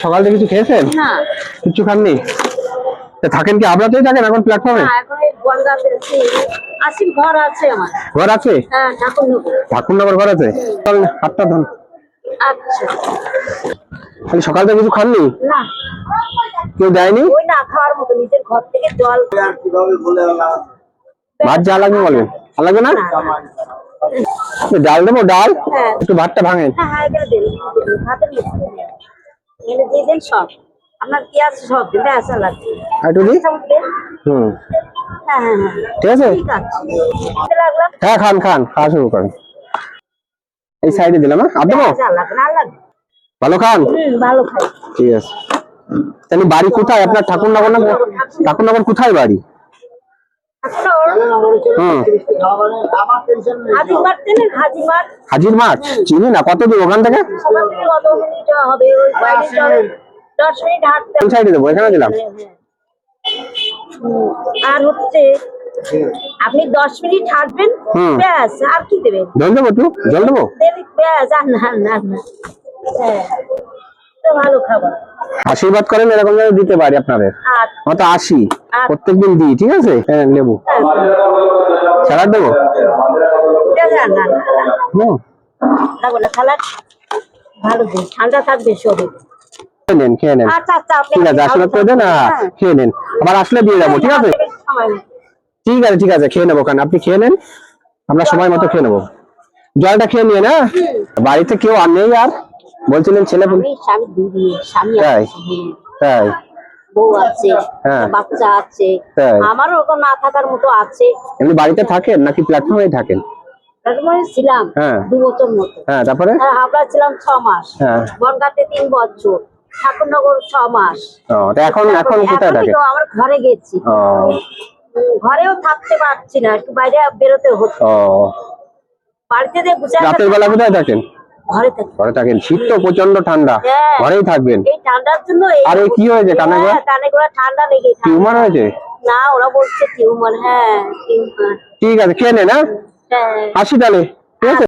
সকাল থেকে কিছু খেয়েছেন? না কিছু খাননি? থাকেন কি আবরাতেই থাকেন এখন প্ল্যাটফর্মে? এখন এই বনগাঁতে আছি, ঘর আছে আমার। ঘর আছে? হ্যাঁ, ঠাকুরনগর। ঠাকুরনগর ঘর আছে? চলেন হাতটা ধন। আচ্ছা। তাহলে সকাল থেকে কিছু খাননি? না, কেউ দেয়নি? ওই না খাওয়ার মতো নিজের ঘর থেকে জল। ভাত যা লাগবে বলবেন, আর লাগবে না? ডাল দেবো? ডাল হ্যাঁ একটু ভাতটা ভাঙেন। হ্যাঁ হ্যাঁ, এখানে দেন, ভাতের মধ্যে এনে দিয়ে দেন সব। আপনার কি আছে সব দিন, আসা লাগবে। একটু দি। হুম, হ্যাঁ হ্যাঁ হ্যাঁ, ঠিক আছে। ঠিক আছে। খেতে লাগলাম। হ্যাঁ খান খান, খাওয়া শুরু করেন। এই সাইডে দিলাম। হ্যাঁ আর দেবো? যা লাগবে না লাগবে। ভালো খান। ভালো খাই। ঠিক আছে। তাহলে বাড়ি কোথায় আপনার? ঠাকুরনগর না? ঠাকুরনগর কোথায় বাড়ি? হুম, হাজির মাঠ চেনেন? হাজির মাঠ। হাজির মাঠ চিনি না, কত দূর ওখান থেকে? ওখান থেকে কত মিনিট হবে? ওই 10 মিনিট হাঁটতে। কোন সাইডে দেবো? এখানে দিলাম। আর হচ্ছে আপনি 10 মিনিট হাঁটবেন, হুম। ব্যাস। আর কি দেবেন? জল দেবো? একটু জল দেবো? ব্যাস। আর না না না, হ্যাঁ, তো ভালো খাবার। আশীর্বাদ করেন এরকম যেন দিতে পারি আপনাদের। আর আমার তো আসি, প্রত্যেকদিন দিই। ঠিক আছে, হ্যাঁ লেবু স্যালাড দেবো? না না না, হুম, লাগবে না সালাড। ভালো দিন, ঠান্ডা থাকবে শরীর। খেয়ে নেন খেয়ে নেন। আচ্ছা আচ্ছা, আপনি ঠিক আছে, আশীর্বাদ করে দেন। খেয়ে নেন, আবার আসলে দিয়ে যাবো। ঠিক আছে ঠিক আছে ঠিক আছে, খেয়ে নেবো। কারণ আপনি খেয়ে নেন, আমরা সময় মতো খেয়ে নেবো। জলটা খেয়ে নিয়ে না। বাড়িতে কেউ আর নেই? আর বলছিলেন ছেলে স্বামী দিদি, স্বামী তাই? আছে, তাই? বউ আছে, হ্যাঁ। বাচ্চা আছে। তাই? আমারও ওরকম না থাকার মতো আছে। এমনি বাড়িতে থাকেন নাকি প্ল্যাটফর্মে থাকেন? প্ল্যাটফর্মে ছিলাম হ্যাঁ। 2 বছর মতো। হ্যাঁ, তারপরে? আমরা ছিলাম 6 মাস। হ্যাঁ। বনগাঁতে 3 বছর, ঠাকুরনগর 6 মাস। ও, তা এখন এখন কোথায় থাকেন? আমার ঘরে গেছি। ও, ঘরেও থাকতে পারছি না, একটু বাইরে বেরোতে হচ্ছে। ও, বাড়িতে যে রাতের বেলা কোথায় থাকেন? ঘরে থাকি। ঘরে থাকেন? শীত তো প্রচন্ড, ঠান্ডা, হ্যাঁ। ঘরেই থাকবেন। এই ঠান্ডার জন্য আর এই কি হয়েছে কানে গোড়া? কানে গোড়া ঠান্ডা লেগে। টিউমার হয়েছে? না, ওরা বলছে টিউমার। হ্যাঁ, টিউমার। ঠিক আছে, খেয়ে নেন। হ্যাঁ, হ্যাঁ। আসি তাহলে। ঠিক আছে।